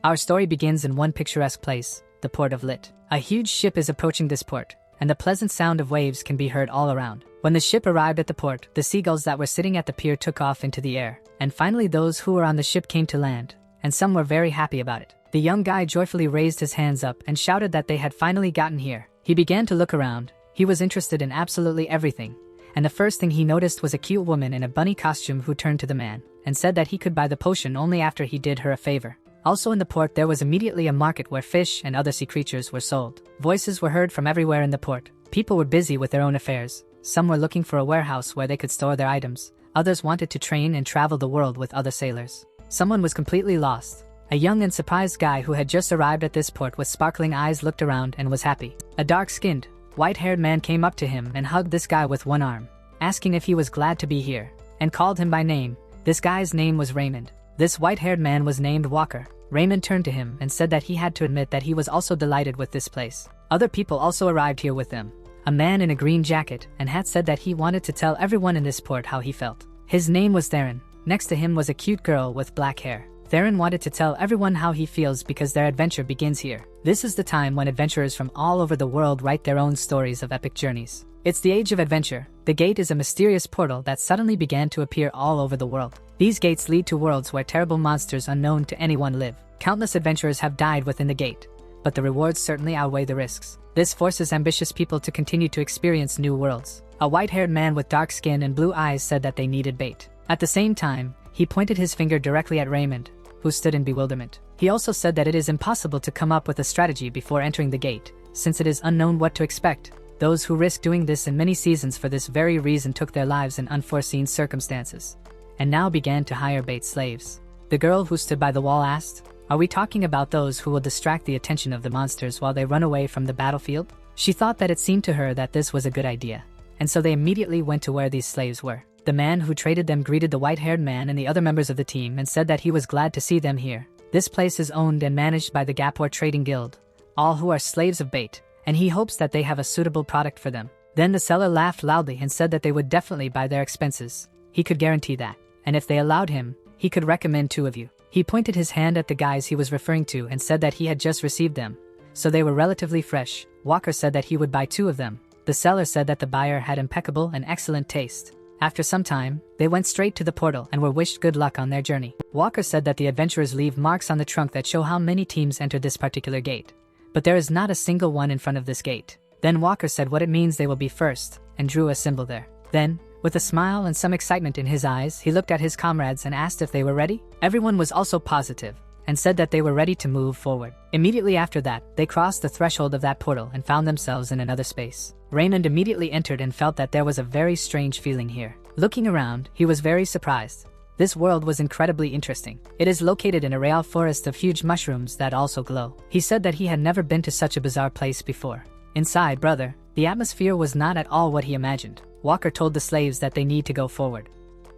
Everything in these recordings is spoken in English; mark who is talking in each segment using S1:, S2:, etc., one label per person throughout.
S1: Our story begins in one picturesque place, the port of Lit. A huge ship is approaching this port, and the pleasant sound of waves can be heard all around. When the ship arrived at the port, the seagulls that were sitting at the pier took off into the air, and finally those who were on the ship came to land, and some were very happy about it. The young guy joyfully raised his hands up and shouted that they had finally gotten here. He began to look around. He was interested in absolutely everything, and the first thing he noticed was a cute woman in a bunny costume who turned to the man and said that he could buy the potion only after he did her a favor. Also in the port there was immediately a market where fish and other sea creatures were sold. Voices were heard from everywhere in the port. People were busy with their own affairs. Some were looking for a warehouse where they could store their items. Others wanted to train and travel the world with other sailors. Someone was completely lost. A young and surprised guy who had just arrived at this port with sparkling eyes looked around and was happy. A dark-skinned, white-haired man came up to him and hugged this guy with one arm, asking if he was glad to be here, and called him by name. This guy's name was Raymond. This white-haired man was named Walker. Raymond turned to him and said that he had to admit that he was also delighted with this place. Other people also arrived here with them. A man in a green jacket and hat said that he wanted to tell everyone in this port how he felt. His name was Theron. Next to him was a cute girl with black hair. Theron wanted to tell everyone how he feels because their adventure begins here. This is the time when adventurers from all over the world write their own stories of epic journeys. It's the age of adventure. The gate is a mysterious portal that suddenly began to appear all over the world. These gates lead to worlds where terrible monsters unknown to anyone live. Countless adventurers have died within the gate, but the rewards certainly outweigh the risks. This forces ambitious people to continue to experience new worlds. A white-haired man with dark skin and blue eyes said that they needed bait. At the same time, he pointed his finger directly at Raymond, who stood in bewilderment. He also said that it is impossible to come up with a strategy before entering the gate, since it is unknown what to expect. Those who risked doing this in many seasons for this very reason took their lives in unforeseen circumstances, and now began to hire bait slaves. The girl who stood by the wall asked, "Are we talking about those who will distract the attention of the monsters while they run away from the battlefield?" She thought that it seemed to her that this was a good idea, and so they immediately went to where these slaves were. The man who traded them greeted the white-haired man and the other members of the team and said that he was glad to see them here. This place is owned and managed by the Gapwar Trading Guild, all who are slaves of bait, and he hopes that they have a suitable product for them. Then the seller laughed loudly and said that they would definitely buy their expenses. He could guarantee that, and if they allowed him, he could recommend 2 of you. He pointed his hand at the guys he was referring to and said that he had just received them, so they were relatively fresh. Walker said that he would buy 2 of them. The seller said that the buyer had impeccable and excellent taste. After some time, they went straight to the portal and were wished good luck on their journey. Walker said that the adventurers leave marks on the trunk that show how many teams entered this particular gate, but there is not a single one in front of this gate. Then Walker said what it means they will be first, and drew a symbol there. Then, with a smile and some excitement in his eyes, he looked at his comrades and asked if they were ready. Everyone was also positive, and said that they were ready to move forward. Immediately after that, they crossed the threshold of that portal and found themselves in another space. Raymond immediately entered and felt that there was a very strange feeling here. Looking around, he was very surprised. This world was incredibly interesting. It is located in a real forest of huge mushrooms that also glow. He said that he had never been to such a bizarre place before. Inside, brother, the atmosphere was not at all what he imagined. Walker told the slaves that they need to go forward.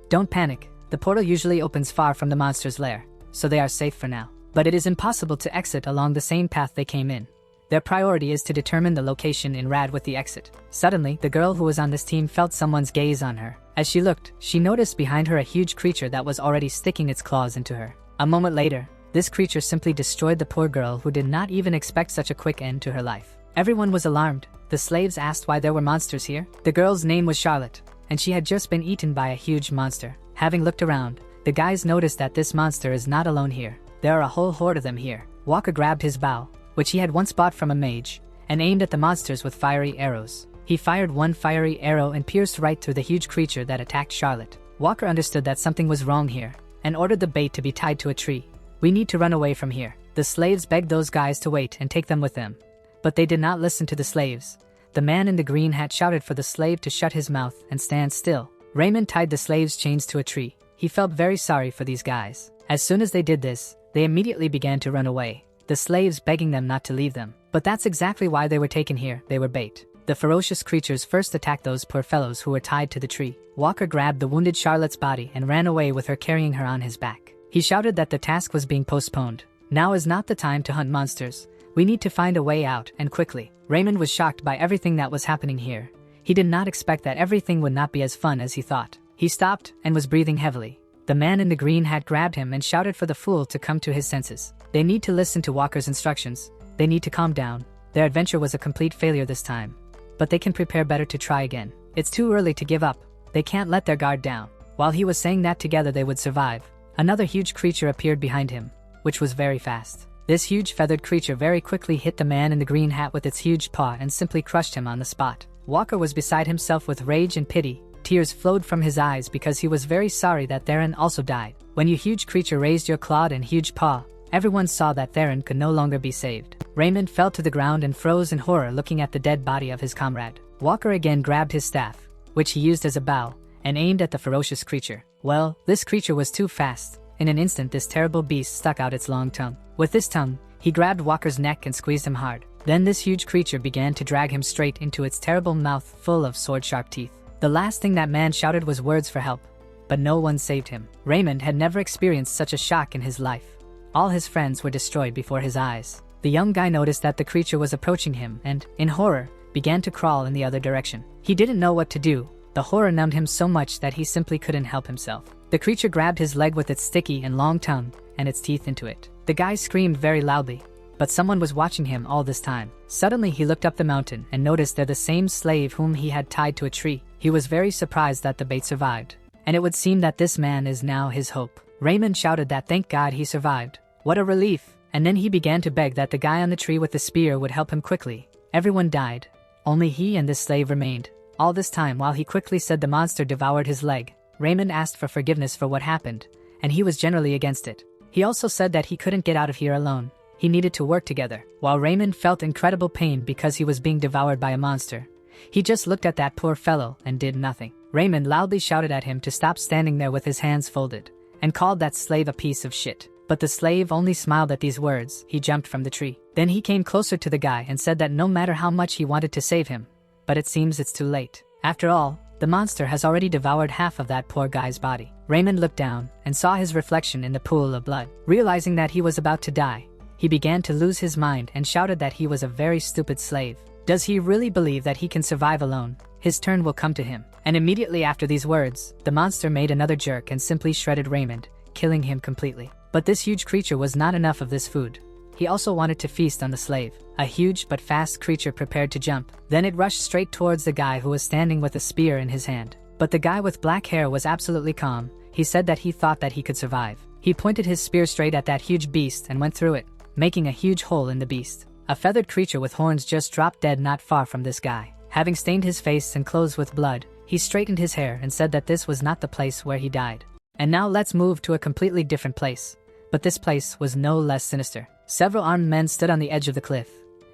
S1: Don't panic, the portal usually opens far from the monster's lair, so they are safe for now. But it is impossible to exit along the same path they came in. Their priority is to determine the location in Rad with the exit. Suddenly, the girl who was on this team felt someone's gaze on her. As she looked, she noticed behind her a huge creature that was already sticking its claws into her. A moment later, this creature simply destroyed the poor girl who did not even expect such a quick end to her life. Everyone was alarmed. The slaves asked why there were monsters here. The girl's name was Charlotte, and she had just been eaten by a huge monster. Having looked around, the guys noticed that this monster is not alone here. There are a whole horde of them here. Walker grabbed his bow, which he had once bought from a mage, and aimed at the monsters with fiery arrows. He fired one fiery arrow and pierced right through the huge creature that attacked Charlotte. Walker understood that something was wrong here, and ordered the bait to be tied to a tree. "We need to run away from here." The slaves begged those guys to wait and take them with them, but they did not listen to the slaves. The man in the green hat shouted for the slave to shut his mouth and stand still. Raymond tied the slaves' chains to a tree. He felt very sorry for these guys. As soon as they did this, they immediately began to run away, the slaves begging them not to leave them. But that's exactly why they were taken here. They were bait. The ferocious creatures first attacked those poor fellows who were tied to the tree. Walker grabbed the wounded Charlotte's body and ran away with her, carrying her on his back. He shouted that the task was being postponed. Now is not the time to hunt monsters. We need to find a way out, and quickly. Raymond was shocked by everything that was happening here. He did not expect that everything would not be as fun as he thought. He stopped and was breathing heavily. The man in the green hat grabbed him and shouted for the fool to come to his senses. They need to listen to Walker's instructions. They need to calm down. Their adventure was a complete failure this time. But they can prepare better to try again. It's too early to give up. They can't let their guard down. While he was saying that together they would survive, another huge creature appeared behind him, which was very fast. This huge feathered creature very quickly hit the man in the green hat with its huge paw and simply crushed him on the spot. Walker was beside himself with rage and pity. Tears flowed from his eyes because he was very sorry that Theron also died. When you huge creature raised your clawed and huge paw, everyone saw that Theron could no longer be saved. Raymond fell to the ground and froze in horror looking at the dead body of his comrade. Walker again grabbed his staff, which he used as a bow, and aimed at the ferocious creature. Well, this creature was too fast. In an instant this terrible beast stuck out its long tongue. With this tongue, he grabbed Walker's neck and squeezed him hard. Then this huge creature began to drag him straight into its terrible mouth full of sword-sharp teeth. The last thing that man shouted was words for help, but no one saved him. Raymond had never experienced such a shock in his life. All his friends were destroyed before his eyes. The young guy noticed that the creature was approaching him and, in horror, began to crawl in the other direction. He didn't know what to do. The horror numbed him so much that he simply couldn't help himself. The creature grabbed his leg with its sticky and long tongue and its teeth into it. The guy screamed very loudly, but someone was watching him all this time. Suddenly he looked up the mountain and noticed they're the same slave whom he had tied to a tree. He was very surprised that the bait survived, and it would seem that this man is now his hope. Raymond shouted that thank God he survived. What a relief! And then he began to beg that the guy on the tree with the spear would help him quickly. Everyone died. Only he and this slave remained. All this time while he quickly said the monster devoured his leg, Raymond asked for forgiveness for what happened, and he was generally against it. He also said that he couldn't get out of here alone. He needed to work together. While Raymond felt incredible pain because he was being devoured by a monster, he just looked at that poor fellow and did nothing. Raymond loudly shouted at him to stop standing there with his hands folded, and called that slave a piece of shit. But the slave only smiled at these words. He jumped from the tree. Then he came closer to the guy and said that no matter how much he wanted to save him, but it seems it's too late. After all, the monster has already devoured half of that poor guy's body. Raymond looked down and saw his reflection in the pool of blood. Realizing that he was about to die, he began to lose his mind and shouted that he was a very stupid slave. Does he really believe that he can survive alone? His turn will come to him. And immediately after these words, the monster made another jerk and simply shredded Raymond, killing him completely. But this huge creature was not enough of this food. He also wanted to feast on the slave. A huge but fast creature prepared to jump. Then it rushed straight towards the guy who was standing with a spear in his hand. But the guy with black hair was absolutely calm. He said that he thought that he could survive. He pointed his spear straight at that huge beast and went through it, making a huge hole in the beast. A feathered creature with horns just dropped dead not far from this guy. Having stained his face and clothes with blood, he straightened his hair and said that this was not the place where he died. And now let's move to a completely different place. But this place was no less sinister. Several armed men stood on the edge of the cliff.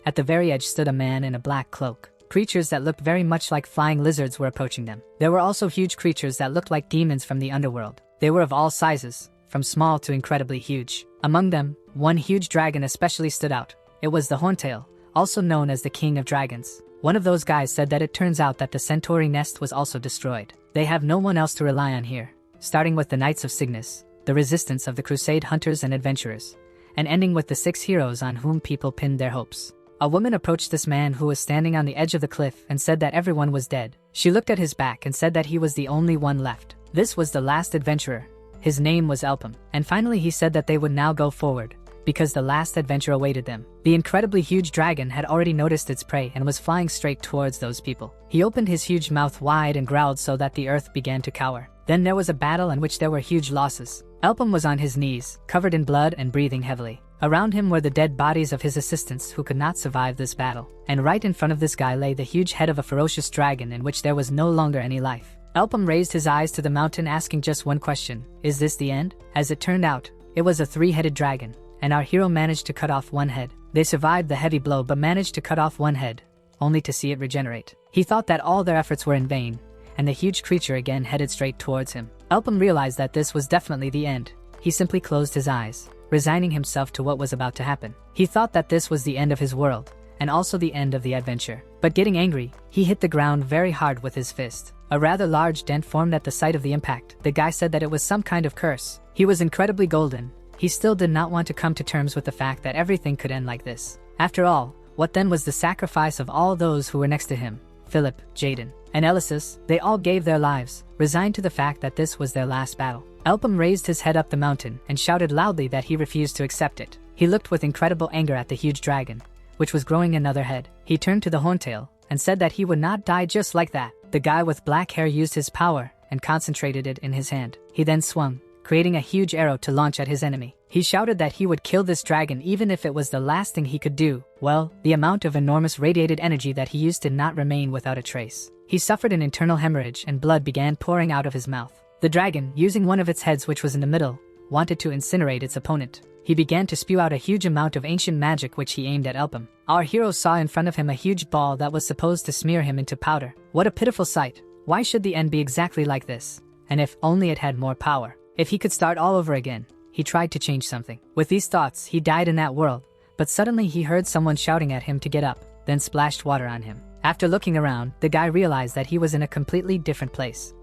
S1: At the very edge stood a man in a black cloak. Creatures that looked very much like flying lizards were approaching them. There were also huge creatures that looked like demons from the underworld. They were of all sizes, from small to incredibly huge. Among them, one huge dragon especially stood out. It was the Horntail, also known as the King of Dragons. One of those guys said that it turns out that the Centauri nest was also destroyed. They have no one else to rely on here, starting with the Knights of Cygnus, the resistance of the Crusade hunters and adventurers, and ending with the 6 heroes on whom people pinned their hopes. A woman approached this man who was standing on the edge of the cliff and said that everyone was dead. She looked at his back and said that he was the only one left. This was the last adventurer. His name was Elpham. And finally he said that they would now go forward, because the last adventure awaited them. The incredibly huge dragon had already noticed its prey and was flying straight towards those people. He opened his huge mouth wide and growled so that the earth began to cower. Then there was a battle in which there were huge losses. Elpham was on his knees, covered in blood and breathing heavily. Around him were the dead bodies of his assistants who could not survive this battle. And right in front of this guy lay the huge head of a ferocious dragon in which there was no longer any life. Elpham raised his eyes to the mountain asking just one question: is this the end? As it turned out, it was a 3-headed dragon, and our hero managed to cut off one head. They survived the heavy blow but managed to cut off one head, only to see it regenerate. He thought that all their efforts were in vain, and the huge creature again headed straight towards him. Elpham realized that this was definitely the end. He simply closed his eyes, resigning himself to what was about to happen. He thought that this was the end of his world, and also the end of the adventure. But getting angry, he hit the ground very hard with his fist. A rather large dent formed at the site of the impact. The guy said that it was some kind of curse. He was incredibly golden. He still did not want to come to terms with the fact that everything could end like this. After all, what then was the sacrifice of all those who were next to him? Philip, Jaden, and Eleceed, they all gave their lives, resigned to the fact that this was their last battle. Elpham raised his head up the mountain and shouted loudly that he refused to accept it. He looked with incredible anger at the huge dragon, which was growing another head. He turned to the horntail and said that he would not die just like that. The guy with black hair used his power and concentrated it in his hand. He then swung, creating a huge arrow to launch at his enemy. He shouted that he would kill this dragon even if it was the last thing he could do. Well, the amount of enormous radiated energy that he used did not remain without a trace. He suffered an internal hemorrhage and blood began pouring out of his mouth. The dragon, using one of its heads which was in the middle, wanted to incinerate its opponent. He began to spew out a huge amount of ancient magic which he aimed at Elpham. Our hero saw in front of him a huge ball that was supposed to smear him into powder. What a pitiful sight. Why should the end be exactly like this? And if only it had more power. If he could start all over again. He tried to change something. With these thoughts, he died in that world, but suddenly he heard someone shouting at him to get up, then splashed water on him. After looking around, the guy realized that he was in a completely different place.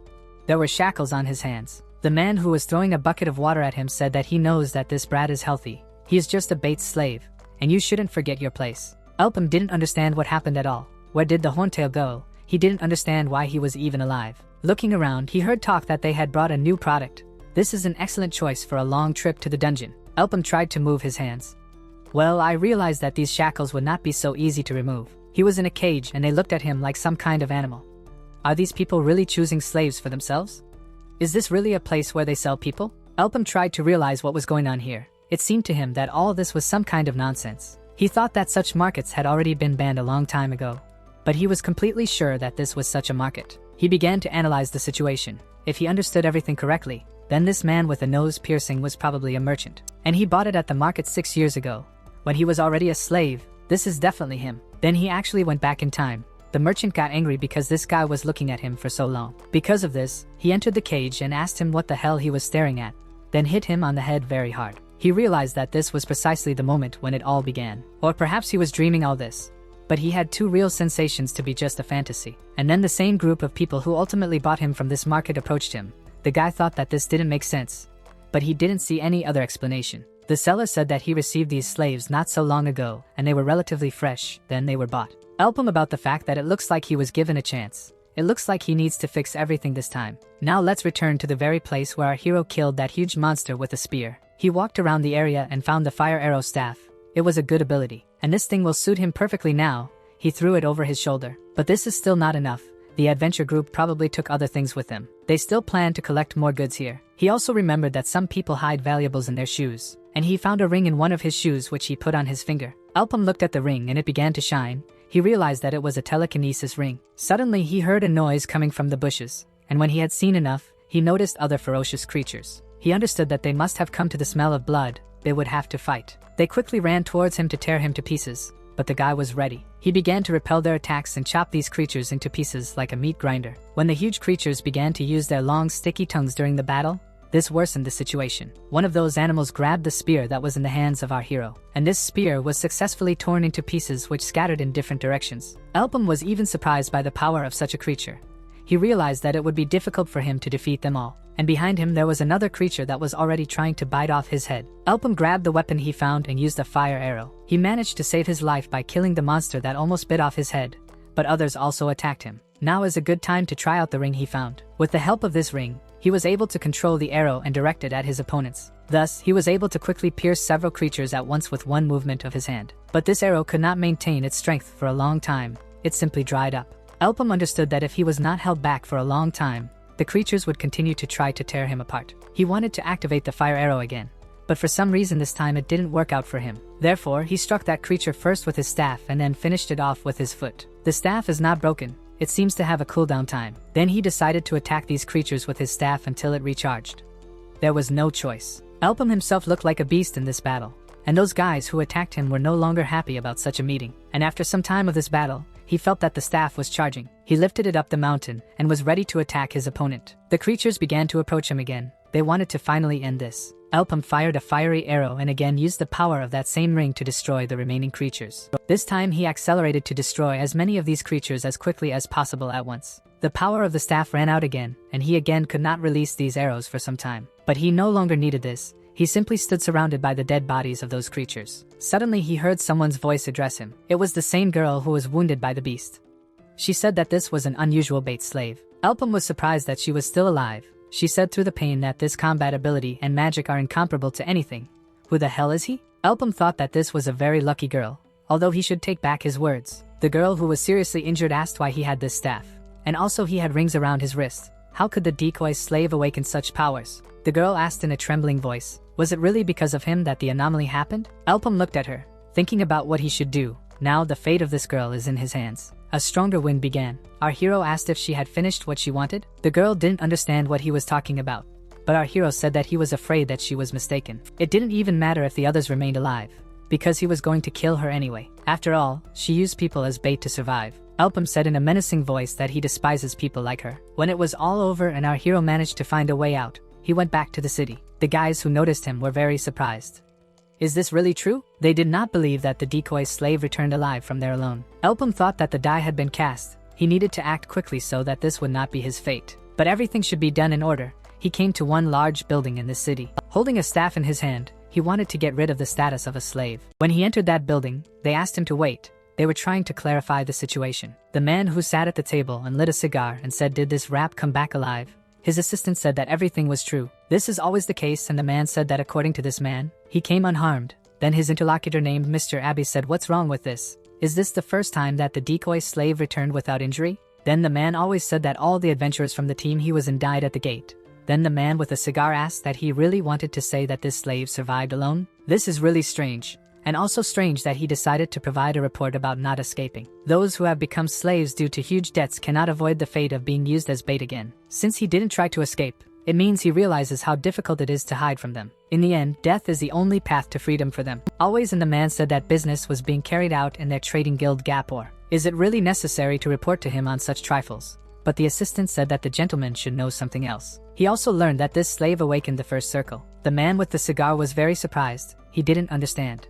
S1: There were shackles on his hands. The man who was throwing a bucket of water at him said that he knows that this brat is healthy. He is just a bait slave, and you shouldn't forget your place. Elpham didn't understand what happened at all. Where did the horntail go? He didn't understand why he was even alive. Looking around, he heard talk that they had brought a new product. This is an excellent choice for a long trip to the dungeon. Elpham tried to move his hands. Well, I realized that these shackles would not be so easy to remove. He was in a cage and they looked at him like some kind of animal. Are these people really choosing slaves for themselves? Is this really a place where they sell people? Elpham tried to realize what was going on here. It seemed to him that all this was some kind of nonsense. He thought that such markets had already been banned a long time ago. But he was completely sure that this was such a market. He began to analyze the situation. If he understood everything correctly, then this man with a nose piercing was probably a merchant. And he bought it at the market 6 years ago, when he was already a slave. This is definitely him. Then he actually went back in time. The merchant got angry because this guy was looking at him for so long. Because of this, he entered the cage and asked him what the hell he was staring at, then hit him on the head very hard. He realized that this was precisely the moment when it all began. Or perhaps he was dreaming all this. But he had too real sensations to be just a fantasy. And then the same group of people who ultimately bought him from this market approached him. The guy thought that this didn't make sense, but he didn't see any other explanation. The seller said that he received these slaves not so long ago, and they were relatively fresh, then they were bought. Elpham about the fact that it looks like he was given a chance. It looks like he needs to fix everything this time. Now let's return to the very place where our hero killed that huge monster with a spear. He walked around the area and found the fire arrow staff. It was a good ability, and this thing will suit him perfectly now. He threw it over his shoulder. But this is still not enough. The adventure group probably took other things with them. They still planned to collect more goods here. He also remembered that some people hide valuables in their shoes, and he found a ring in one of his shoes which he put on his finger. Elpham looked at the ring and it began to shine. He realized that it was a telekinesis ring. Suddenly he heard a noise coming from the bushes, and when he had seen enough, he noticed other ferocious creatures. He understood that they must have come to the smell of blood. They would have to fight. They quickly ran towards him to tear him to pieces, but the guy was ready. He began to repel their attacks and chop these creatures into pieces like a meat grinder. When the huge creatures began to use their long sticky tongues during the battle, this worsened the situation. One of those animals grabbed the spear that was in the hands of our hero, and this spear was successfully torn into pieces which scattered in different directions. Elpham was even surprised by the power of such a creature. He realized that it would be difficult for him to defeat them all, and behind him there was another creature that was already trying to bite off his head. Elpham grabbed the weapon he found and used a fire arrow. He managed to save his life by killing the monster that almost bit off his head, but others also attacked him. Now is a good time to try out the ring he found. With the help of this ring, he was able to control the arrow and direct it at his opponents. Thus, he was able to quickly pierce several creatures at once with one movement of his hand. But this arrow could not maintain its strength for a long time. It simply dried up. Elpham understood that if he was not held back for a long time, the creatures would continue to try to tear him apart. He wanted to activate the fire arrow again, but for some reason this time it didn't work out for him. Therefore, he struck that creature first with his staff and then finished it off with his foot. The staff is not broken. It seems to have a cooldown time. Then he decided to attack these creatures with his staff until it recharged. There was no choice. Elpham himself looked like a beast in this battle, and those guys who attacked him were no longer happy about such a meeting. And after some time of this battle, he felt that the staff was charging. He lifted it up the mountain and was ready to attack his opponent. The creatures began to approach him again. They wanted to finally end this. Elpham fired a fiery arrow and again used the power of that same ring to destroy the remaining creatures. This time he accelerated to destroy as many of these creatures as quickly as possible at once. The power of the staff ran out again, and he again could not release these arrows for some time. But he no longer needed this. He simply stood surrounded by the dead bodies of those creatures. Suddenly he heard someone's voice address him. It was the same girl who was wounded by the beast. She said that this was an unusual bait slave. Elpham was surprised that she was still alive. She said through the pain that this combat ability and magic are incomparable to anything. Who the hell is he? Elpham thought that this was a very lucky girl, although he should take back his words. The girl who was seriously injured asked why he had this staff. And also he had rings around his wrist. How could the decoy slave awaken such powers? The girl asked in a trembling voice. Was it really because of him that the anomaly happened? Elpham looked at her, thinking about what he should do. Now the fate of this girl is in his hands. A stronger wind began. Our hero asked if she had finished what she wanted. The girl didn't understand what he was talking about, but our hero said that he was afraid that she was mistaken. It didn't even matter if the others remained alive, because he was going to kill her anyway. After all, she used people as bait to survive. Elpham said in a menacing voice that he despises people like her. When it was all over and our hero managed to find a way out, he went back to the city. The guys who noticed him were very surprised. Is this really true? They did not believe that the decoy slave returned alive from there alone. Elpham thought that the die had been cast. He needed to act quickly so that this would not be his fate. But everything should be done in order. He came to one large building in the city. Holding a staff in his hand, he wanted to get rid of the status of a slave. When he entered that building, they asked him to wait. They were trying to clarify the situation. The man who sat at the table and lit a cigar and said, "Did this rat come back alive?" His assistant said that everything was true. This is always the case, and the man said that according to this man, he came unharmed. Then his interlocutor named Mr. Abbey said, "What's wrong with this? Is this the first time that the decoy slave returned without injury?" Then the man always said that all the adventurers from the team he was in died at the gate. Then the man with a cigar asked that he really wanted to say that this slave survived alone. This is really strange. And also strange that he decided to provide a report about not escaping. Those who have become slaves due to huge debts cannot avoid the fate of being used as bait again. Since he didn't try to escape, it means he realizes how difficult it is to hide from them. In the end, death is the only path to freedom for them. Always, and the man said that business was being carried out in their trading guild Gapor. Is it really necessary to report to him on such trifles? But the assistant said that the gentleman should know something else. He also learned that this slave awakened the first circle. The man with the cigar was very surprised. He didn't understand.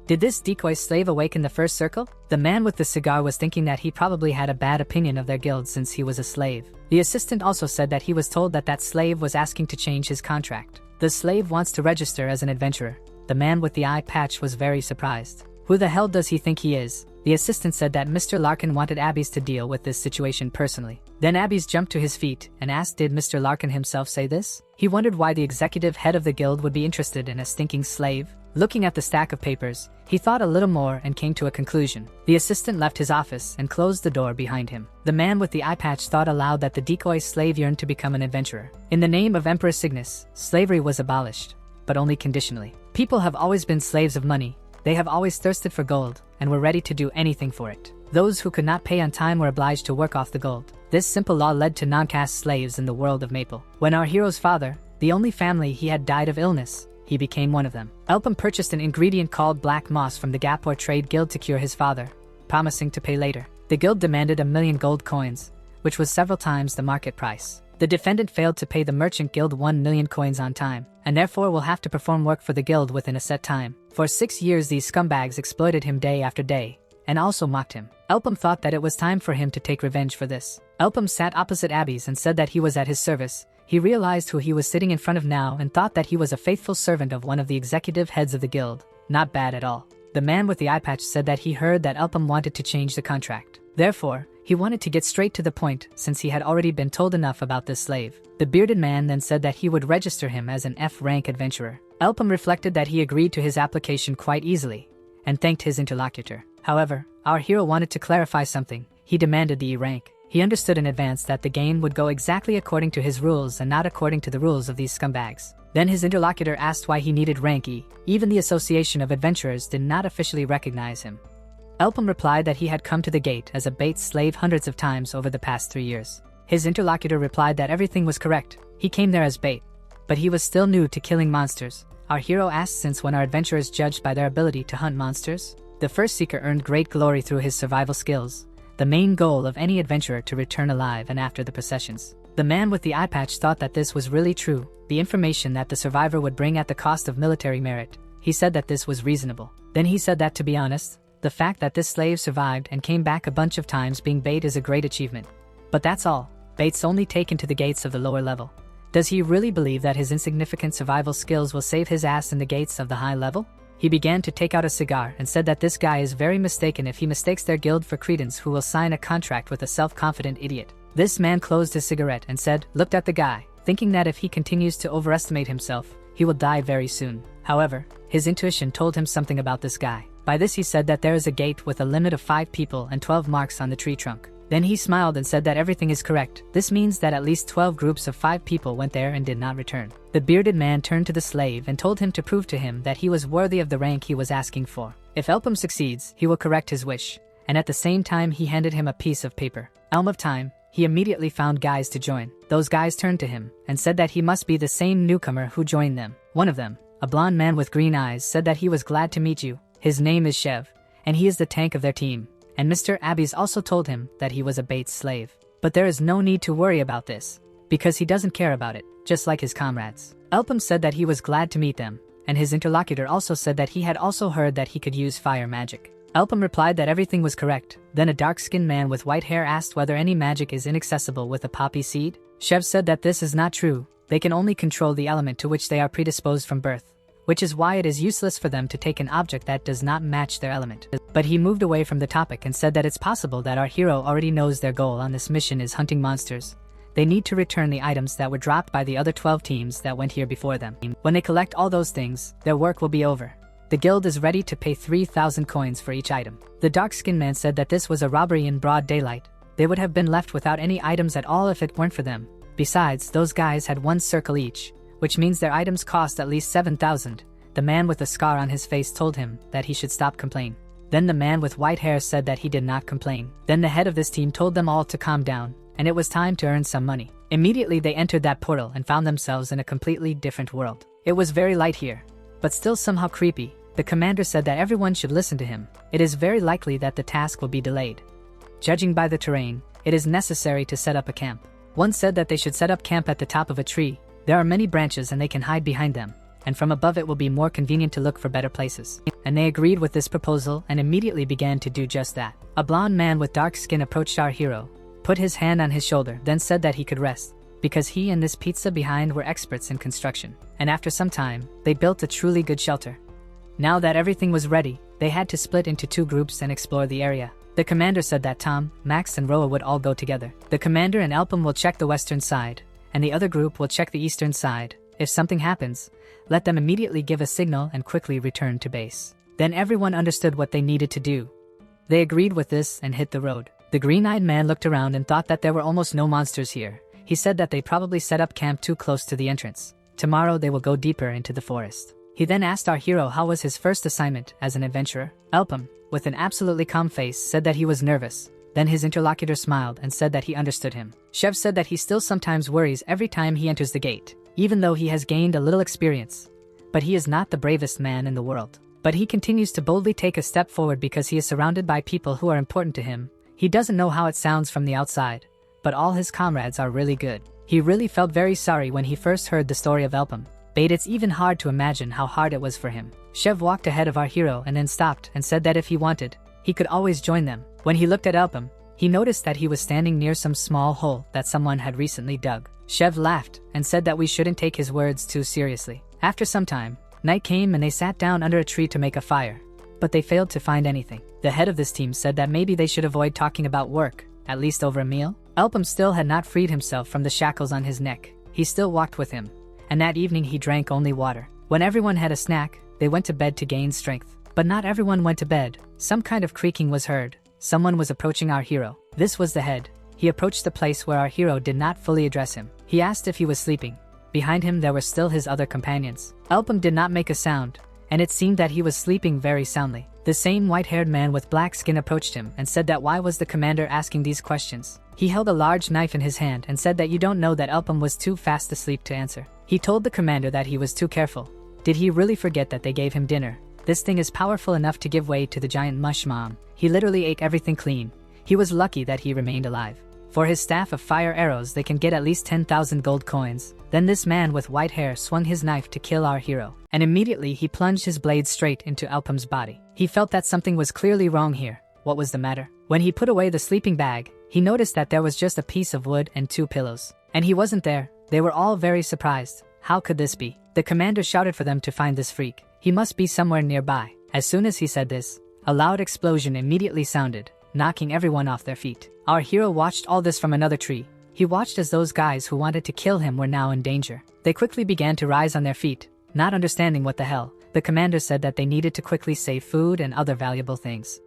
S1: Did this decoy slave awaken the first circle? The man with the cigar was thinking that he probably had a bad opinion of their guild since he was a slave. The assistant also said that he was told that that slave was asking to change his contract. The slave wants to register as an adventurer. The man with the eye patch was very surprised. Who the hell does he think he is? The assistant said that Mr. Larkin wanted Abby's to deal with this situation personally. Then Abby's jumped to his feet and asked, did Mr. Larkin himself say this? He wondered why the executive head of the guild would be interested in a stinking slave. Looking at the stack of papers, he thought a little more and came to a conclusion. The assistant left his office and closed the door behind him. The man with the eye patch thought aloud that the decoy slave yearned to become an adventurer. In the name of Emperor Cygnus, slavery was abolished, but only conditionally. People have always been slaves of money. They have always thirsted for gold and were ready to do anything for it. Those who could not pay on time were obliged to work off the gold. This simple law led to non-caste slaves in the world of Maple. When our hero's father, the only family he had, died of illness, he became one of them. Elpham purchased an ingredient called black moss from the Gapor Trade Guild to cure his father, promising to pay later. The guild demanded 1,000,000 gold coins, which was several times the market price. The defendant failed to pay the merchant guild 1,000,000 coins on time, and therefore will have to perform work for the guild within a set time. For 6 years these scumbags exploited him day after day, and also mocked him. Elpham thought that it was time for him to take revenge for this. Elpham sat opposite Abby's and said that he was at his service. He realized who he was sitting in front of now and thought that he was a faithful servant of one of the executive heads of the guild. Not bad at all. The man with the eye patch said that he heard that Elpham wanted to change the contract. Therefore, he wanted to get straight to the point since he had already been told enough about this slave. The bearded man then said that he would register him as an F-rank adventurer. Elpham reflected that he agreed to his application quite easily and thanked his interlocutor. However, our hero wanted to clarify something. He demanded the E rank. He understood in advance that the game would go exactly according to his rules and not according to the rules of these scumbags. Then his interlocutor asked why he needed rank E. Even the Association of Adventurers did not officially recognize him. Elpham replied that he had come to the gate as a bait slave hundreds of times over the past 3 years. His interlocutor replied that everything was correct. He came there as bait, but he was still new to killing monsters. Our hero asked, since when are adventurers judged by their ability to hunt monsters? The first seeker earned great glory through his survival skills, the main goal of any adventurer to return alive and after the processions. The man with the eye patch thought that this was really true, the information that the survivor would bring at the cost of military merit. He said that this was reasonable. Then he said that, to be honest, the fact that this slave survived and came back a bunch of times being bait is a great achievement. But that's all. Bait's only taken to the gates of the lower level. Does he really believe that his insignificant survival skills will save his ass in the gates of the high level? He began to take out a cigar and said that this guy is very mistaken if he mistakes their guild for credence who will sign a contract with a self-confident idiot. This man closed his cigarette and said, looked at the guy, thinking that if he continues to overestimate himself, he will die very soon. However, his intuition told him something about this guy. By this he said that there is a gate with a limit of 5 people and 12 marks on the tree trunk. Then he smiled and said that everything is correct. This means that at least 12 groups of 5 people went there and did not return. The bearded man turned to the slave and told him to prove to him that he was worthy of the rank he was asking for. If Elpham succeeds, he will correct his wish, and at the same time he handed him a piece of paper. Elm of Time, he immediately found guys to join. Those guys turned to him and said that he must be the same newcomer who joined them. One of them, a blonde man with green eyes, said that he was glad to meet you. His name is Chev, and he is the tank of their team. And Mr. Abbeys also told him that he was a Bates slave. But there is no need to worry about this, because he doesn't care about it, just like his comrades. Elpham said that he was glad to meet them, and his interlocutor also said that he had also heard that he could use fire magic. Elpham replied that everything was correct. Then a dark-skinned man with white hair asked whether any magic is inaccessible with a poppy seed. Chev said that this is not true. They can only control the element to which they are predisposed from birth, which is why it is useless for them to take an object that does not match their element. But he moved away from the topic and said that it's possible that our hero already knows their goal on this mission is hunting monsters. They need to return the items that were dropped by the other 12 teams that went here before them. When they collect all those things, their work will be over. The guild is ready to pay 3,000 coins for each item. The dark-skinned man said that this was a robbery in broad daylight. They would have been left without any items at all if it weren't for them. Besides, those guys had 1 circle each, which means their items cost at least 7,000. The man with the scar on his face told him that he should stop complaining. Then the man with white hair said that he did not complain. Then the head of this team told them all to calm down, and it was time to earn some money. Immediately they entered that portal and found themselves in a completely different world. It was very light here, but still somehow creepy. The commander said that everyone should listen to him. It is very likely that the task will be delayed. Judging by the terrain, it is necessary to set up a camp. One said that they should set up camp at the top of a tree. There are many branches and they can hide behind them, and from above it will be more convenient to look for better places. And they agreed with this proposal and immediately began to do just that. A blonde man with dark skin approached our hero, put his hand on his shoulder, then said that he could rest, because he and this pizza behind were experts in construction. And after some time, they built a truly good shelter. Now that everything was ready, they had to split into 2 groups and explore the area. The commander said that Tom, Max and Roa would all go together. The commander and Elpham will check the western side, and the other group will check the eastern side. If something happens, let them immediately give a signal and quickly return to base. Then everyone understood what they needed to do. They agreed with this and hit the road. The green-eyed man looked around and thought that there were almost no monsters here. He said that they probably set up camp too close to the entrance. Tomorrow they will go deeper into the forest. He then asked our hero how was his first assignment as an adventurer. Elpham, with an absolutely calm face, said that he was nervous. Then his interlocutor smiled and said that he understood him. Chev said that he still sometimes worries every time he enters the gate, even though he has gained a little experience. But he is not the bravest man in the world. But he continues to boldly take a step forward because he is surrounded by people who are important to him. He doesn't know how it sounds from the outside, but all his comrades are really good. He really felt very sorry when he first heard the story of Elpham. But it's even hard to imagine how hard it was for him. Chev walked ahead of our hero and then stopped and said that if he wanted, he could always join them. When he looked at Elpham, he noticed that he was standing near some small hole that someone had recently dug. Chev laughed and said that we shouldn't take his words too seriously. After some time, night came and they sat down under a tree to make a fire, but they failed to find anything. The head of this team said that maybe they should avoid talking about work, at least over a meal. Elpham still had not freed himself from the shackles on his neck. He still walked with him, and that evening he drank only water. When everyone had a snack, they went to bed to gain strength. But not everyone went to bed. Some kind of creaking was heard. Someone was approaching our hero. This was the head. He approached the place where our hero did not fully address him. He asked if he was sleeping. Behind him there were still his other companions. Elpham did not make a sound, and it seemed that he was sleeping very soundly. The same white-haired man with black skin approached him and said that why was the commander asking these questions. He held a large knife in his hand and said that you don't know that Elpham was too fast asleep to answer. He told the commander that he was too careful. Did he really forget that they gave him dinner? This thing is powerful enough to give way to the giant mush mom. He literally ate everything clean. He was lucky that he remained alive. For his staff of fire arrows they can get at least 10,000 gold coins. Then this man with white hair swung his knife to kill our hero, and immediately he plunged his blade straight into Elpham's body. He felt that something was clearly wrong here. What was the matter? When he put away the sleeping bag, he noticed that there was just a piece of wood and 2 pillows. And he wasn't there. They were all very surprised. How could this be? The commander shouted for them to find this freak. He must be somewhere nearby. As soon as he said this, a loud explosion immediately sounded, knocking everyone off their feet. Our hero watched all this from another tree. He watched as those guys who wanted to kill him were now in danger. They quickly began to rise on their feet, not understanding what the hell. The commander said that they needed to quickly save food and other valuable things.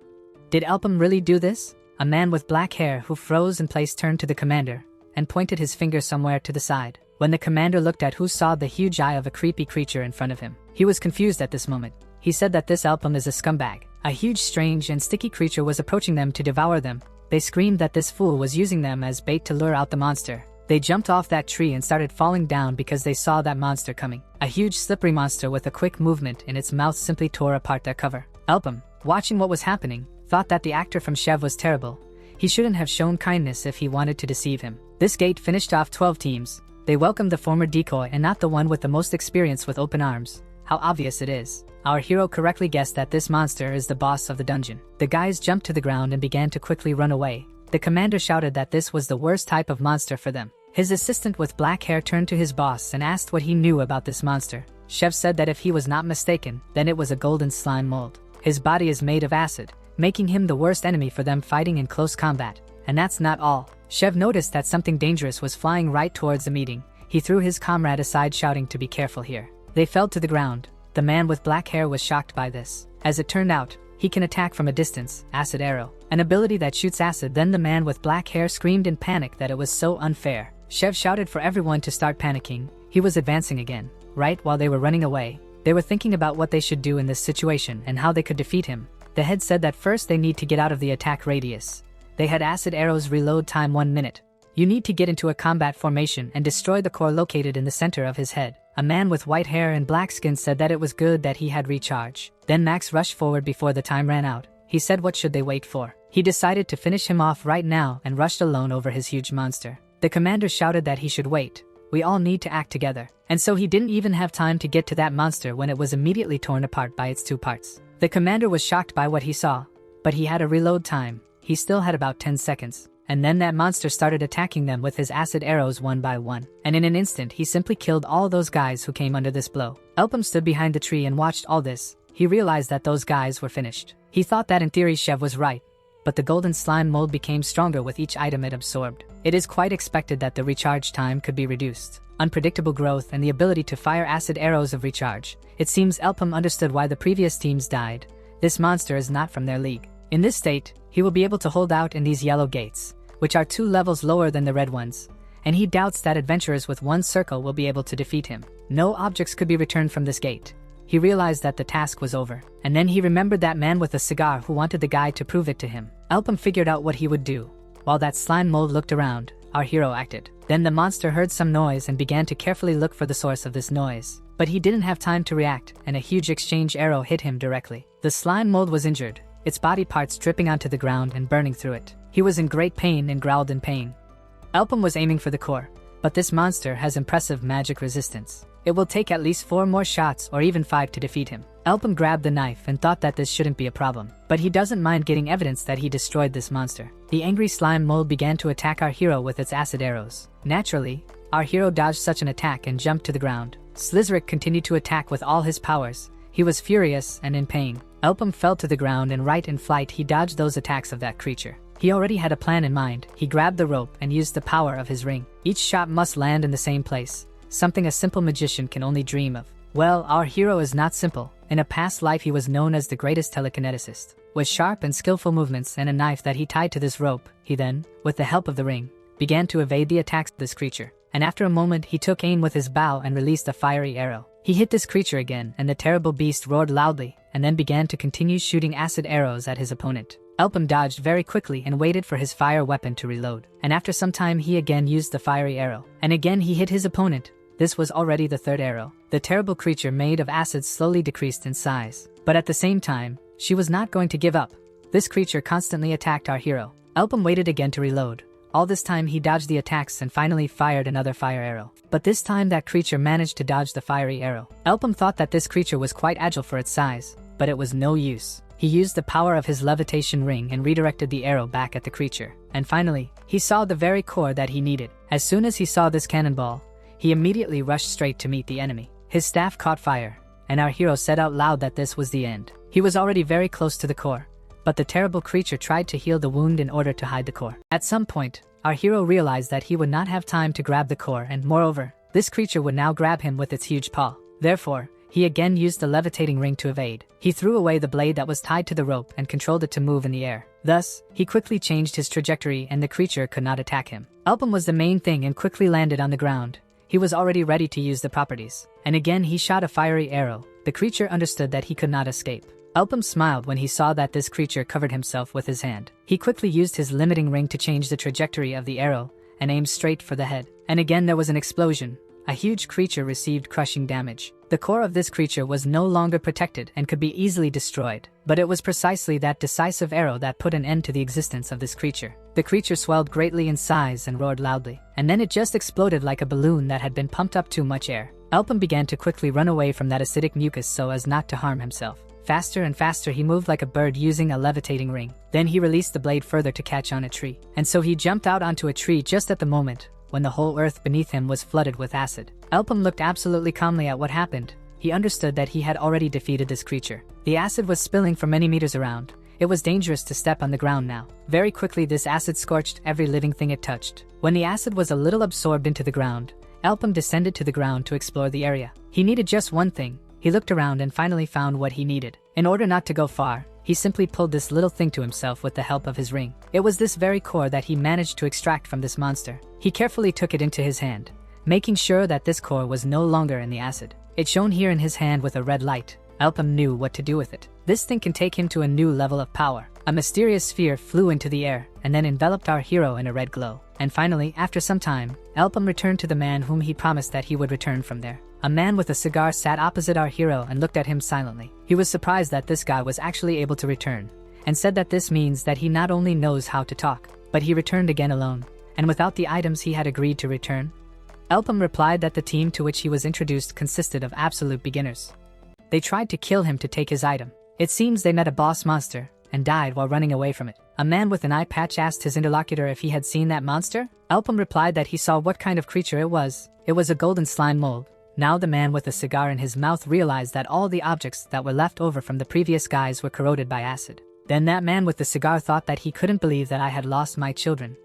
S1: Did Elpham really do this? A man with black hair who froze in place turned to the commander and pointed his finger somewhere to the side. When the commander looked at who saw the huge eye of a creepy creature in front of him, he was confused at this moment. He said that this Elpham is a scumbag. A huge, strange, and sticky creature was approaching them to devour them. They screamed that this fool was using them as bait to lure out the monster. They jumped off that tree and started falling down because they saw that monster coming. A huge, slippery monster with a quick movement in its mouth simply tore apart their cover. Elpham, watching what was happening, thought that the actor from Chev was terrible. He shouldn't have shown kindness if he wanted to deceive him. This gate finished off 12 teams. They welcomed the former decoy and not the one with the most experience with open arms. How obvious it is. Our hero correctly guessed that this monster is the boss of the dungeon. The guys jumped to the ground and began to quickly run away. The commander shouted that this was the worst type of monster for them. His assistant with black hair turned to his boss and asked what he knew about this monster. Chev said that if he was not mistaken, then it was a golden slime mold. His body is made of acid, making him the worst enemy for them fighting in close combat. And that's not all. Chev noticed that something dangerous was flying right towards the meeting. He threw his comrade aside, shouting to be careful here. They fell to the ground. The man with black hair was shocked by this. As it turned out, he can attack from a distance, acid arrow, an ability that shoots acid. Then the man with black hair screamed in panic that it was so unfair. Chev shouted for everyone to start panicking. He was advancing again. Right while they were running away, they were thinking about what they should do in this situation and how they could defeat him. The head said that first they need to get out of the attack radius. They had acid arrows reload time 1 minute. You need to get into a combat formation and destroy the core located in the center of his head. A man with white hair and black skin said that it was good that he had recharge. Then Max rushed forward before the time ran out. He said what should they wait for? He decided to finish him off right now and rushed alone over his huge monster. The commander shouted that he should wait. We all need to act together. And so he didn't even have time to get to that monster when it was immediately torn apart by its 2 parts. The commander was shocked by what he saw, but he had a reload time. He still had about 10 seconds. And then that monster started attacking them with his acid arrows one by one. And in an instant he simply killed all those guys who came under this blow. Elpham stood behind the tree and watched all this. He realized that those guys were finished. He thought that in theory Chev was right, but the golden slime mold became stronger with each item it absorbed. It is quite expected that the recharge time could be reduced. Unpredictable growth and the ability to fire acid arrows of recharge. It seems Elpham understood why the previous teams died. This monster is not from their league. In this state, he will be able to hold out in these yellow gates, which are 2 levels lower than the red ones, and he doubts that adventurers with 1 circle will be able to defeat him. No objects could be returned from this gate. He realized that the task was over, and then he remembered that man with a cigar who wanted the guy to prove it to him. Elpham figured out what he would do. While that slime mold looked around, our hero acted. Then the monster heard some noise and began to carefully look for the source of this noise. But he didn't have time to react, and a huge exchange arrow hit him directly. The slime mold was injured, its body parts dripping onto the ground and burning through it. He was in great pain and growled in pain. Elpham was aiming for the core, but this monster has impressive magic resistance. It will take at least 4 more shots or even 5 to defeat him. Elpham grabbed the knife and thought that this shouldn't be a problem, but he doesn't mind getting evidence that he destroyed this monster. The angry slime mold began to attack our hero with its acid arrows. Naturally, our hero dodged such an attack and jumped to the ground. Slizeric continued to attack with all his powers. He was furious and in pain. Elpham fell to the ground and right in flight he dodged those attacks of that creature. He already had a plan in mind. He grabbed the rope and used the power of his ring. Each shot must land in the same place, something a simple magician can only dream of. Well, our hero is not simple. In a past life he was known as the greatest telekineticist. With sharp and skillful movements and a knife that he tied to this rope, he then, with the help of the ring, began to evade the attacks of this creature. And after a moment he took aim with his bow and released a fiery arrow. He hit this creature again and the terrible beast roared loudly and then began to continue shooting acid arrows at his opponent. Elpham dodged very quickly and waited for his fire weapon to reload. And after some time he again used the fiery arrow. And again he hit his opponent. This was already the 3rd arrow. The terrible creature made of acid slowly decreased in size. But at the same time, she was not going to give up. This creature constantly attacked our hero. Elpham waited again to reload. All this time he dodged the attacks and finally fired another fire arrow. But this time that creature managed to dodge the fiery arrow. Elpham thought that this creature was quite agile for its size, but it was no use. He used the power of his levitation ring and redirected the arrow back at the creature. And finally, he saw the very core that he needed. As soon as he saw this cannonball, he immediately rushed straight to meet the enemy. His staff caught fire, and our hero said out loud that this was the end. He was already very close to the core, but the terrible creature tried to heal the wound in order to hide the core. At some point, our hero realized that he would not have time to grab the core, and moreover, this creature would now grab him with its huge paw. Therefore, he again used the levitating ring to evade. He threw away the blade that was tied to the rope and controlled it to move in the air. Thus, he quickly changed his trajectory and the creature could not attack him. Elpam was the main thing and quickly landed on the ground. He was already ready to use the properties. And again he shot a fiery arrow. The creature understood that he could not escape. Elpam smiled when he saw that this creature covered himself with his hand. He quickly used his limiting ring to change the trajectory of the arrow and aimed straight for the head. And again there was an explosion. A huge creature received crushing damage. The core of this creature was no longer protected and could be easily destroyed, but it was precisely that decisive arrow that put an end to the existence of this creature. The creature swelled greatly in size and roared loudly, and then it just exploded like a balloon that had been pumped up too much air. Elpam began to quickly run away from that acidic mucus so as not to harm himself. Faster and faster he moved like a bird using a levitating ring. Then he released the blade further to catch on a tree, and so he jumped out onto a tree just at the moment when the whole earth beneath him was flooded with acid. Elpam looked absolutely calmly at what happened. He understood that he had already defeated this creature. The acid was spilling for many meters around. It was dangerous to step on the ground now. Very quickly this acid scorched every living thing it touched. When the acid was a little absorbed into the ground, Elpam descended to the ground to explore the area. He needed just one thing. He looked around and finally found what he needed. In order not to go far, he simply pulled this little thing to himself with the help of his ring. It was this very core that he managed to extract from this monster. He carefully took it into his hand, making sure that this core was no longer in the acid. It shone here in his hand with a red light. Elpam knew what to do with it. This thing can take him to a new level of power. A mysterious sphere flew into the air and then enveloped our hero in a red glow. And finally, after some time, Elpam returned to the man whom he promised that he would return from there. A man with a cigar sat opposite our hero and looked at him silently. He was surprised that this guy was actually able to return, and said that this means that he not only knows how to talk, but he returned again alone, and without the items he had agreed to return. Elpam replied that the team to which he was introduced consisted of absolute beginners. They tried to kill him to take his item. It seems they met a boss monster, and died while running away from it. A man with an eye patch asked his interlocutor if he had seen that monster. Elpam replied that he saw what kind of creature it was. It was a golden slime mold. Now the man with a cigar in his mouth realized that all the objects that were left over from the previous guys were corroded by acid. Then that man with the cigar thought that he couldn't believe that I had lost my children.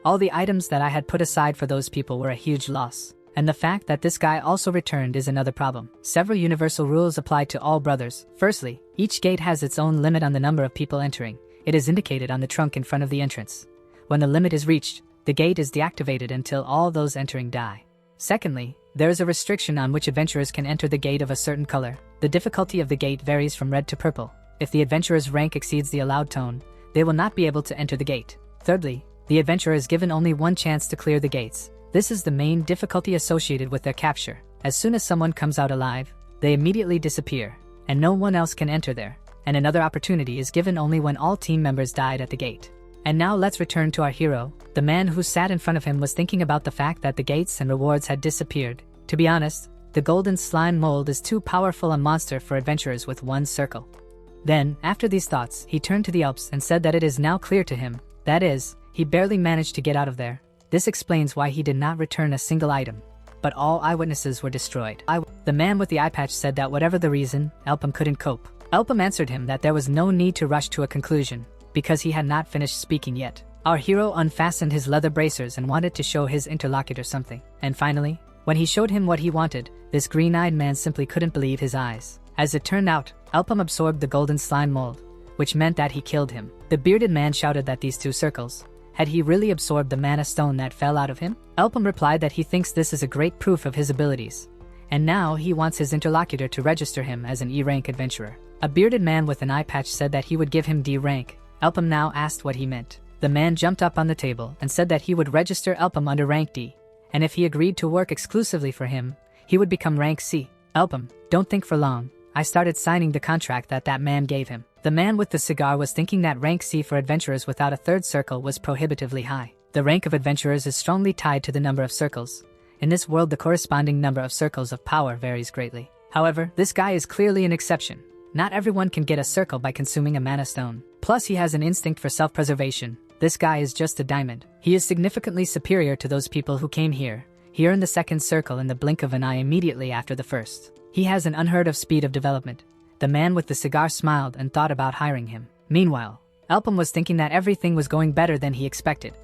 S1: All the items that I had put aside for those people were a huge loss. And the fact that this guy also returned is another problem. Several universal rules apply to all brothers. Firstly, each gate has its own limit on the number of people entering. It is indicated on the trunk in front of the entrance. When the limit is reached, the gate is deactivated until all those entering die. Secondly, there is a restriction on which adventurers can enter the gate of a certain color. The difficulty of the gate varies from red to purple. If the adventurer's rank exceeds the allowed tone, they will not be able to enter the gate. Thirdly, the adventurer is given only one chance to clear the gates. This is the main difficulty associated with their capture. As soon as someone comes out alive, they immediately disappear, and no one else can enter there. And another opportunity is given only when all team members died at the gate. And now let's return to our hero. The man who sat in front of him was thinking about the fact that the gates and rewards had disappeared. To be honest, the golden slime mold is too powerful a monster for adventurers with one circle. Then, after these thoughts, he turned to the Alps and said that it is now clear to him. That is, he barely managed to get out of there. This explains why he did not return a single item. But all eyewitnesses were destroyed. The man with the eye patch said that whatever the reason, Elpam couldn't cope. Elpam answered him that there was no need to rush to a conclusion, because he had not finished speaking yet. Our hero unfastened his leather bracers and wanted to show his interlocutor something. And finally, when he showed him what he wanted, this green-eyed man simply couldn't believe his eyes. As it turned out, Elpam absorbed the golden slime mold, which meant that he killed him. The bearded man shouted that these two circles, had he really absorbed the mana stone that fell out of him? Elpam replied that he thinks this is a great proof of his abilities, and now he wants his interlocutor to register him as an E-rank adventurer. A bearded man with an eye patch said that he would give him D rank. Elpam now asked what he meant. The man jumped up on the table and said that he would register Elpam under rank D, and if he agreed to work exclusively for him, he would become rank C. Elpam, don't think for long. I started signing the contract that man gave him. The man with the cigar was thinking that rank C for adventurers without a third circle was prohibitively high. The rank of adventurers is strongly tied to the number of circles. In this world, the corresponding number of circles of power varies greatly. However, this guy is clearly an exception. Not everyone can get a circle by consuming a mana stone. Plus, he has an instinct for self-preservation. This guy is just a diamond. He is significantly superior to those people who came here. He earned the second circle in the blink of an eye immediately after the first. He has an unheard of speed of development. The man with the cigar smiled and thought about hiring him. Meanwhile, Elpam was thinking that everything was going better than he expected.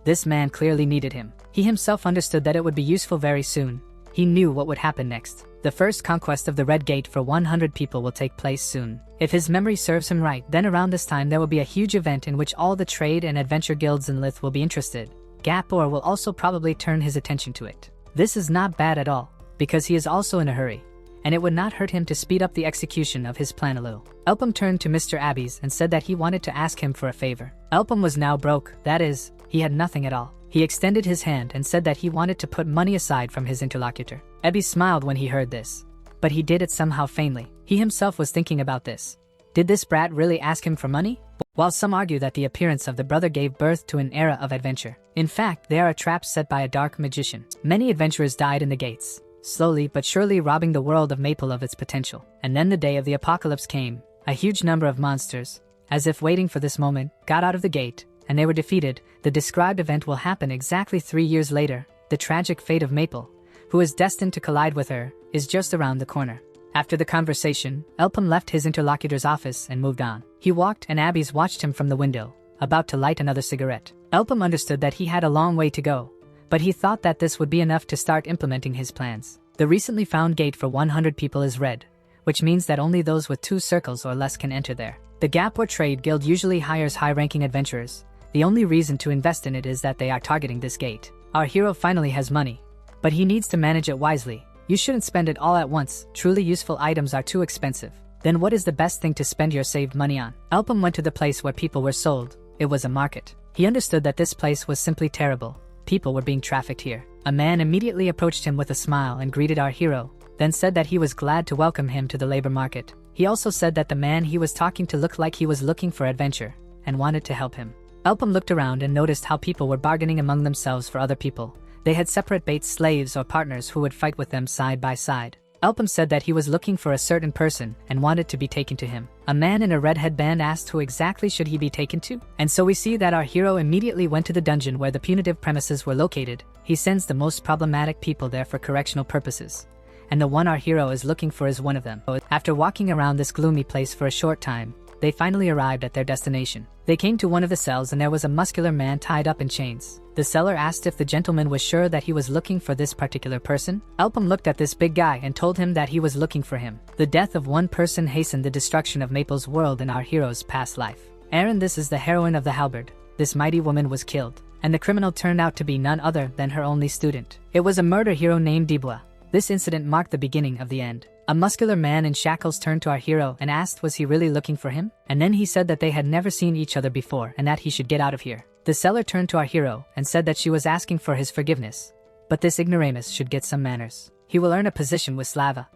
S1: This man clearly needed him. He himself understood that it would be useful very soon. He knew what would happen next. The first conquest of the Red Gate for 100 people will take place soon. If his memory serves him right, then around this time there will be a huge event in which all the trade and adventure guilds in Lith will be interested. Gapor will also probably turn his attention to it. This is not bad at all, because he is also in a hurry, and it would not hurt him to speed up the execution of his plan a little. Elpham turned to Mr. Abbeys and said that he wanted to ask him for a favor. Elpham was now broke, that is, he had nothing at all. He extended his hand and said that he wanted to put money aside from his interlocutor. Abbeys smiled when he heard this, but he did it somehow faintly. He himself was thinking about this. Did this brat really ask him for money? While some argue that the appearance of the brother gave birth to an era of adventure, in fact they are a trap set by a dark magician. Many adventurers died in the gates, slowly but surely robbing the world of Maple of its potential. And then the day of the apocalypse came. A huge number of monsters, as if waiting for this moment, got out of the gate, and they were defeated. The described event will happen exactly 3 years later. The tragic fate of Maple, who is destined to collide with her, is just around the corner. After the conversation, Elpham left his interlocutor's office and moved on. He walked and Abbeys watched him from the window, about to light another cigarette. Elpham understood that he had a long way to go, but he thought that this would be enough to start implementing his plans. The recently found gate for 100 people is red, which means that only those with 2 circles or less can enter there. The Gap or Trade Guild usually hires high-ranking adventurers. The only reason to invest in it is that they are targeting this gate. Our hero finally has money, but he needs to manage it wisely. You shouldn't spend it all at once. Truly useful items are too expensive. Then what is the best thing to spend your saved money on? Elpham went to the place where people were sold. It was a market. He understood that this place was simply terrible. People were being trafficked here. A man immediately approached him with a smile and greeted our hero, then said that he was glad to welcome him to the labor market. He also said that the man he was talking to looked like he was looking for adventure, and wanted to help him. Elpham looked around and noticed how people were bargaining among themselves for other people. They had separate bait slaves or partners who would fight with them side by side. Elpham said that he was looking for a certain person and wanted to be taken to him. A man in a red headband asked who exactly should he be taken to. And so we see that our hero immediately went to the dungeon where the punitive premises were located. He sends the most problematic people there for correctional purposes, and the one our hero is looking for is one of them. After walking around this gloomy place for a short time, they finally arrived at their destination. They came to one of the cells and there was a muscular man tied up in chains. The seller asked if the gentleman was sure that he was looking for this particular person. Elpham looked at this big guy and told him that he was looking for him. The death of one person hastened the destruction of Maple's world in our hero's past life. Erin, this is the heroine of the halberd. This mighty woman was killed, and the criminal turned out to be none other than her only student. It was a murder hero named Dubois. This incident marked the beginning of the end. A muscular man in shackles turned to our hero and asked was he really looking for him? And then he said that they had never seen each other before and that he should get out of here. The seller turned to our hero and said that she was asking for his forgiveness, but this ignoramus should get some manners. He will earn a position with Slava.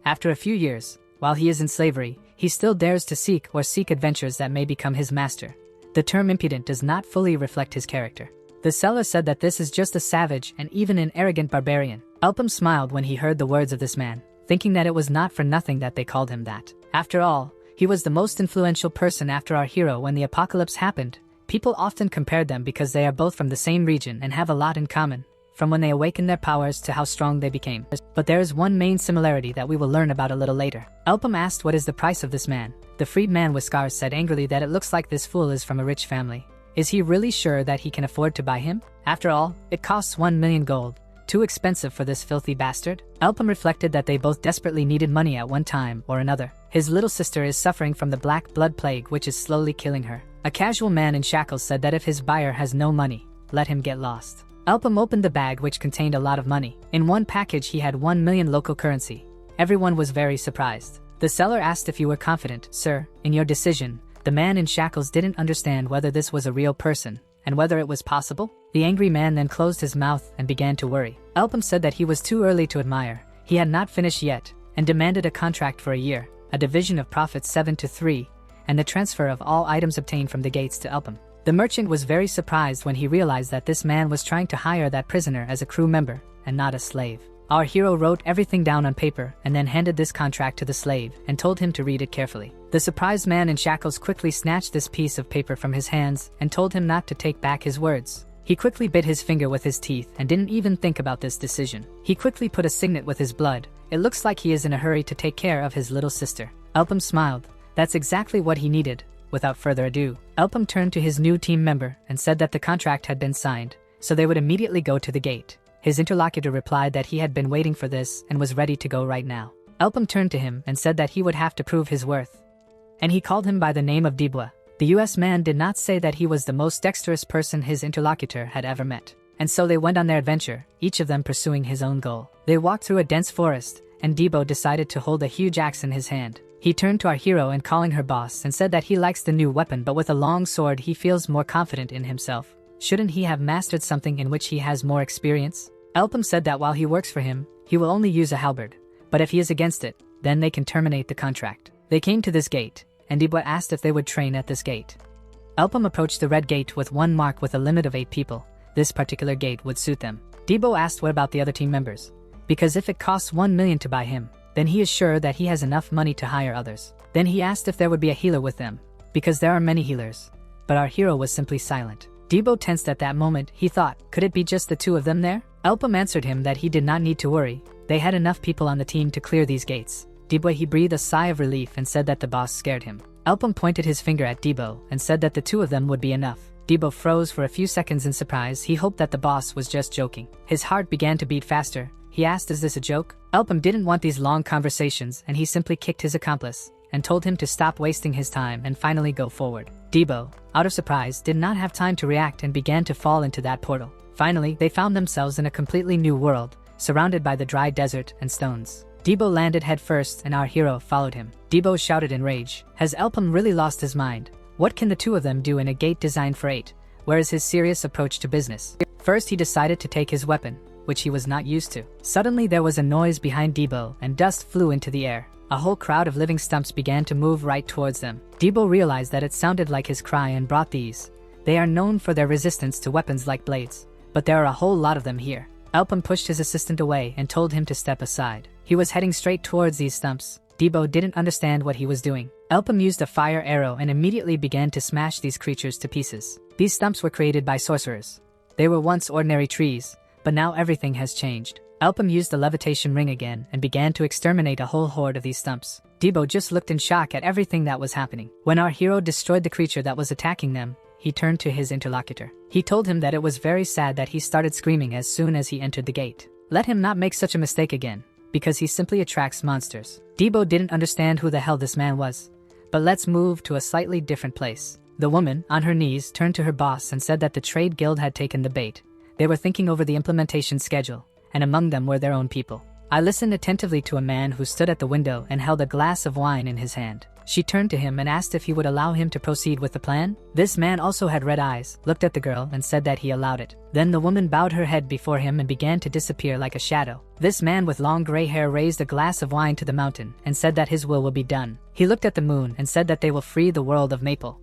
S1: After a few years, while he is in slavery, he still dares to seek adventures that may become his master. The term impudent does not fully reflect his character. The seller said that this is just a savage and even an arrogant barbarian. Elpham smiled when he heard the words of this man, thinking that it was not for nothing that they called him that. After all, he was the most influential person after our hero when the apocalypse happened. People often compared them because they are both from the same region and have a lot in common, from when they awakened their powers to how strong they became. But there is one main similarity that we will learn about a little later. Elpham asked what is the price of this man. The freed man with scars said angrily that it looks like this fool is from a rich family. Is he really sure that he can afford to buy him? After all, it costs 1 million gold. Too expensive for this filthy bastard? Elpham reflected that they both desperately needed money at one time or another. His little sister is suffering from the black blood plague which is slowly killing her. A casual man in shackles said that if his buyer has no money, let him get lost. Elpham opened the bag which contained a lot of money. In one package he had 1 million local currency. Everyone was very surprised. The seller asked if you were confident, sir, in your decision. The man in shackles didn't understand whether this was a real person, and whether it was possible. The angry man then closed his mouth and began to worry. Elpham said that he was too early to admire. He had not finished yet, and demanded a contract for a year, a division of profits 7-3, and the transfer of all items obtained from the gates to Elpham. The merchant was very surprised when he realized that this man was trying to hire that prisoner as a crew member, and not a slave. Our hero wrote everything down on paper and then handed this contract to the slave and told him to read it carefully. The surprised man in shackles quickly snatched this piece of paper from his hands and told him not to take back his words. He quickly bit his finger with his teeth and didn't even think about this decision. He quickly put a signet with his blood. It looks like he is in a hurry to take care of his little sister. Elpham smiled. That's exactly what he needed. Without further ado, Elpham turned to his new team member and said that the contract had been signed, so they would immediately go to the gate. His interlocutor replied that he had been waiting for this and was ready to go right now. Elpham turned to him and said that he would have to prove his worth. And he called him by the name of Dubois. The US man did not say that he was the most dexterous person his interlocutor had ever met. And so they went on their adventure, each of them pursuing his own goal. They walked through a dense forest, and Dubois decided to hold a huge axe in his hand. He turned to our hero and calling her boss and said that he likes the new weapon, but with a long sword he feels more confident in himself. Shouldn't he have mastered something in which he has more experience? Elpham said that while he works for him, he will only use a halberd. But if he is against it, then they can terminate the contract. They came to this gate, and Dubois asked if they would train at this gate. Elpham approached the red gate with one mark with a limit of 8 people. This particular gate would suit them. Dubois asked what about the other team members? Because if it costs 1 million to buy him, then he is sure that he has enough money to hire others. Then he asked if there would be a healer with them, because there are many healers. But our hero was simply silent. Dubois tensed at that moment. He thought, could it be just the two of them there? Elpham answered him that he did not need to worry. They had enough people on the team to clear these gates. Dubois he breathed a sigh of relief and said that the boss scared him. Elpham pointed his finger at Dubois and said that the two of them would be enough. Dubois froze for a few seconds in surprise. He hoped that the boss was just joking. His heart began to beat faster. He asked, is this a joke? Elpham didn't want these long conversations and he simply kicked his accomplice and told him to stop wasting his time and finally go forward. Dubois, out of surprise, did not have time to react and began to fall into that portal. Finally, they found themselves in a completely new world, surrounded by the dry desert and stones. Dubois landed headfirst and our hero followed him. Dubois shouted in rage, has Elpham really lost his mind? What can the two of them do in a gate designed for 8? Where is his serious approach to business? First he decided to take his weapon, which he was not used to. Suddenly there was a noise behind Dubois and dust flew into the air. A whole crowd of living stumps began to move right towards them. Dubois realized that it sounded like his cry and brought these. They are known for their resistance to weapons like blades, but there are a whole lot of them here. Elpham pushed his assistant away and told him to step aside. He was heading straight towards these stumps. Dubois didn't understand what he was doing. Elpham used a fire arrow and immediately began to smash these creatures to pieces. These stumps were created by sorcerers. They were once ordinary trees, but now everything has changed. Elpham used the levitation ring again and began to exterminate a whole horde of these stumps. Dubois just looked in shock at everything that was happening. When our hero destroyed the creature that was attacking them, he turned to his interlocutor. He told him that it was very sad that he started screaming as soon as he entered the gate. Let him not make such a mistake again, because he simply attracts monsters. Dubois didn't understand who the hell this man was. But let's move to a slightly different place. The woman, on her knees, turned to her boss and said that the trade guild had taken the bait. They were thinking over the implementation schedule, and among them were their own people. I listened attentively to a man who stood at the window and held a glass of wine in his hand. She turned to him and asked if he would allow him to proceed with the plan. This man also had red eyes, looked at the girl and said that he allowed it. Then the woman bowed her head before him and began to disappear like a shadow. This man with long gray hair raised a glass of wine to the mountain and said that his will be done. He looked at the moon and said that they will free the world of Maple.